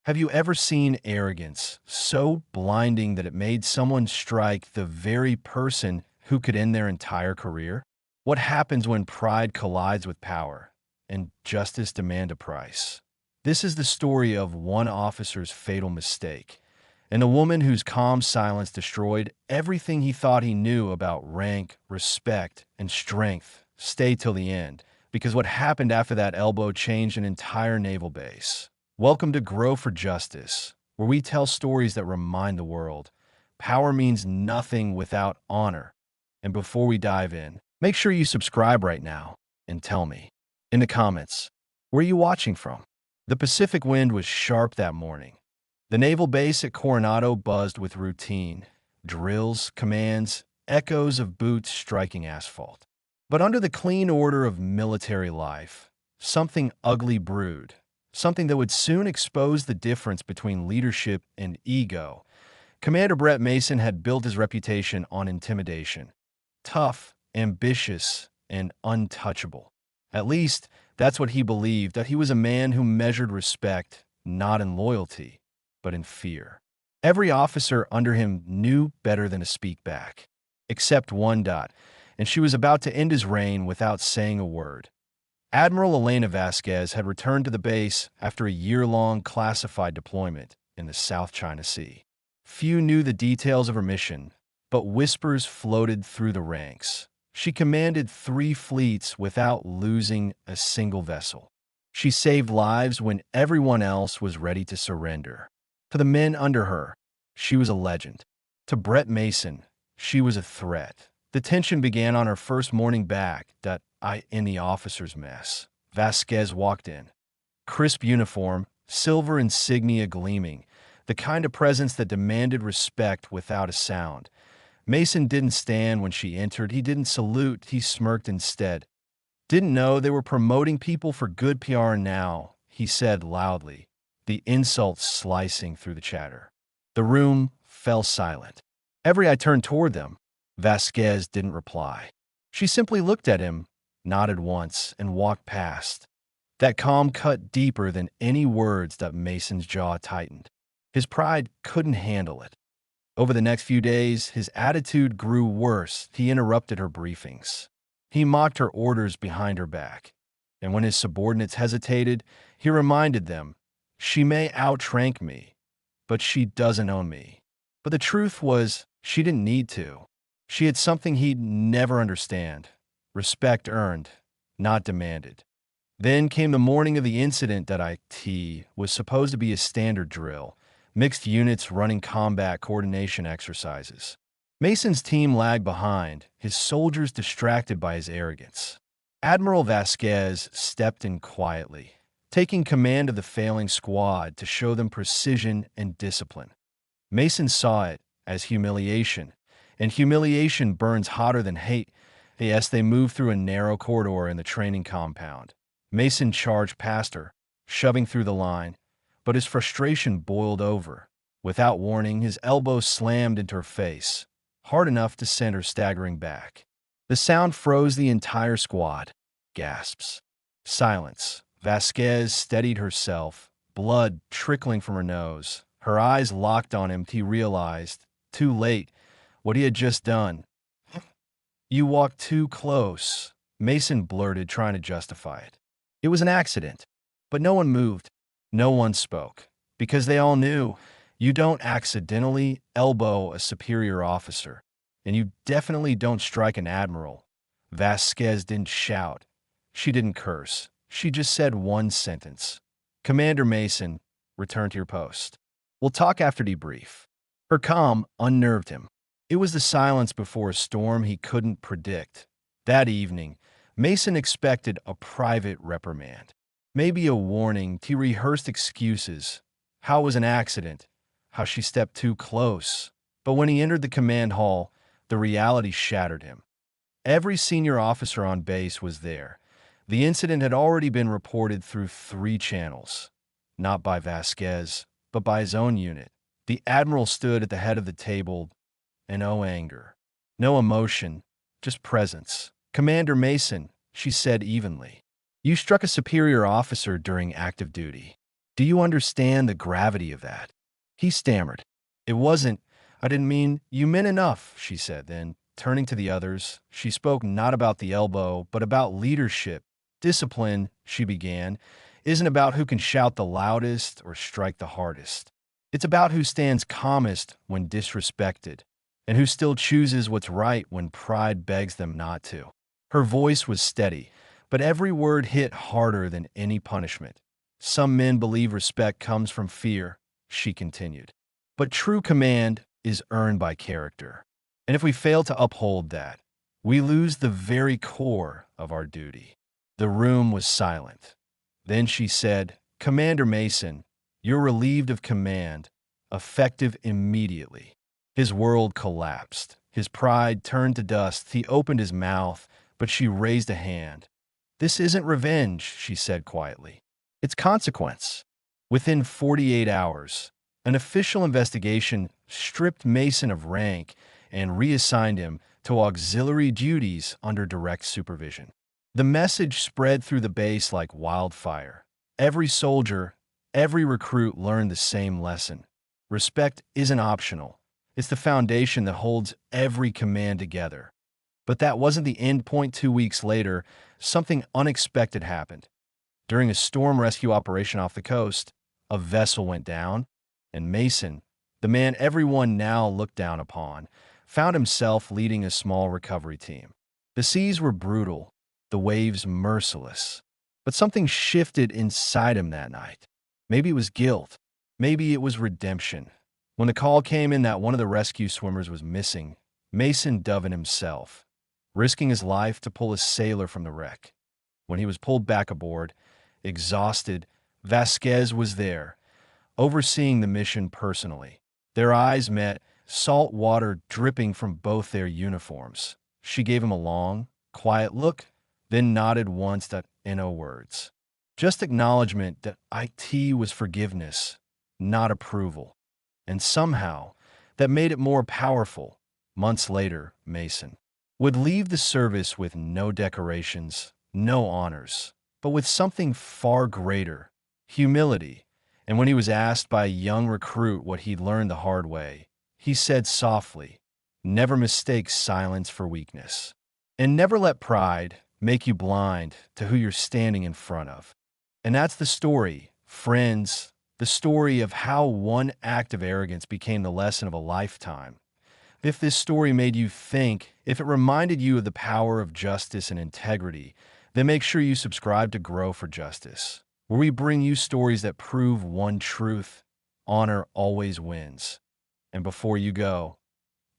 Have you ever seen arrogance so blinding that it made someone strike the very person who could end their entire career? What happens when pride collides with power and justice demand a price? This is the story of one officer's fatal mistake and a woman whose calm silence destroyed everything he thought he knew about rank, respect, and strength. Stay till the end, because what happened after that elbow changed an entire naval base. Welcome to Grow for Justice, where we tell stories that remind the world power means nothing without honor. And before we dive in, make sure you subscribe right now and tell me in the comments, where are you watching from? The Pacific wind was sharp that morning. The naval base at Coronado buzzed with routine, drills, commands, echoes of boots striking asphalt. But under the clean order of military life, something ugly brewed. Something that would soon expose the difference between leadership and ego. Commander Brett Mason had built his reputation on intimidation. Tough, ambitious, and untouchable. At least, that's what he believed, that he was a man who measured respect, not in loyalty, but in fear. Every officer under him knew better than to speak back. Except one. And she was about to end his reign without saying a word. Admiral Elena Vasquez had returned to the base after a year-long classified deployment in the South China Sea. Few knew the details of her mission, but whispers floated through the ranks. She commanded 3 fleets without losing a single vessel. She saved lives when everyone else was ready to surrender. To the men under her, she was a legend. To Brett Mason, she was a threat. The tension began on her first morning back in the officer's mess. Vasquez walked in. Crisp uniform, silver insignia gleaming, the kind of presence that demanded respect without a sound. Mason didn't stand when she entered. He didn't salute. He smirked instead. Didn't know they were promoting people for good PR now, he said loudly, the insults slicing through the chatter. The room fell silent. Every eye turned toward them. Vasquez didn't reply. She simply looked at him, nodded once, and walked past. That calm cut deeper than any words that Mason's jaw tightened. His pride couldn't handle it. Over the next few days, his attitude grew worse. He interrupted her briefings. He mocked her orders behind her back. And when his subordinates hesitated, he reminded them, "She may outrank me, but she doesn't own me." But the truth was, she didn't need to. She had something he'd never understand. Respect earned, not demanded. Then came the morning of the incident that was supposed to be a standard drill, mixed units running combat coordination exercises. Mason's team lagged behind, his soldiers distracted by his arrogance. Admiral Vasquez stepped in quietly, taking command of the failing squad to show them precision and discipline. Mason saw it as humiliation, and humiliation burns hotter than hate. As they moved through a narrow corridor in the training compound, Mason charged past her, shoving through the line, but his frustration boiled over. Without warning, his elbow slammed into her face, hard enough to send her staggering back. The sound froze the entire squad. Gasps. Silence. Vasquez steadied herself, blood trickling from her nose. Her eyes locked on him. He realized, too late, what he had just done. "You walked too close," Mason blurted, trying to justify it. It was an accident, but no one moved. No one spoke, because they all knew you don't accidentally elbow a superior officer, and you definitely don't strike an admiral. Vasquez didn't shout. She didn't curse. She just said one sentence. "Commander Mason, return to your post. We'll talk after debrief." Her calm unnerved him. It was the silence before a storm he couldn't predict. That evening, Mason expected a private reprimand. Maybe a warning. He rehearsed excuses. How it was an accident. How she stepped too close. But when he entered the command hall, the reality shattered him. Every senior officer on base was there. The incident had already been reported through 3 channels. Not by Vasquez, but by his own unit. The admiral stood at the head of the table, and no anger, no emotion, just presence. "Commander Mason," she said evenly, "you struck a superior officer during active duty. Do you understand the gravity of that? He stammered. It wasn't, I didn't mean, you meant enough, she said. Then, turning to the others, she spoke not about the elbow, but about leadership. Discipline, she began, isn't about who can shout the loudest or strike the hardest. It's about who stands calmest when disrespected, and who still chooses what's right when pride begs them not to. Her voice was steady, but every word hit harder than any punishment. Some men believe respect comes from fear, she continued. But true command is earned by character. And if we fail to uphold that, we lose the very core of our duty. The room was silent. Then she said, Commander Mason, you're relieved of command, effective immediately. His world collapsed. His pride turned to dust. He opened his mouth, but she raised a hand. This isn't revenge, she said quietly. It's consequence. Within 48 hours, an official investigation stripped Mason of rank and reassigned him to auxiliary duties under direct supervision. The message spread through the base like wildfire. Every soldier, every recruit learned the same lesson. Respect isn't optional. It's the foundation that holds every command together. But that wasn't the end point. 2 weeks later, something unexpected happened. During a storm rescue operation off the coast, a vessel went down, and Mason, the man everyone now looked down upon, found himself leading a small recovery team. The seas were brutal, the waves merciless. But something shifted inside him that night. Maybe it was guilt. Maybe it was redemption. When the call came in that one of the rescue swimmers was missing, Mason dove in himself, risking his life to pull a sailor from the wreck. When he was pulled back aboard, exhausted, Vasquez was there, overseeing the mission personally. Their eyes met, salt water dripping from both their uniforms. She gave him a long, quiet look, then nodded once in no words. Just acknowledgement that IT was forgiveness, not approval. And somehow, that made it more powerful. Months later, Mason would leave the service with no decorations, no honors, but with something far greater, humility. And when he was asked by a young recruit what he'd learned the hard way, he said softly, never mistake silence for weakness. And never let pride make you blind to who you're standing in front of. And that's the story, friends, the story of how one act of arrogance became the lesson of a lifetime. If this story made you think, if it reminded you of the power of justice and integrity, then make sure you subscribe to Grow for Justice, where we bring you stories that prove one truth: honor always wins. And before you go,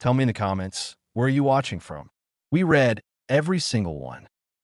tell me in the comments, where are you watching from? We read every single one.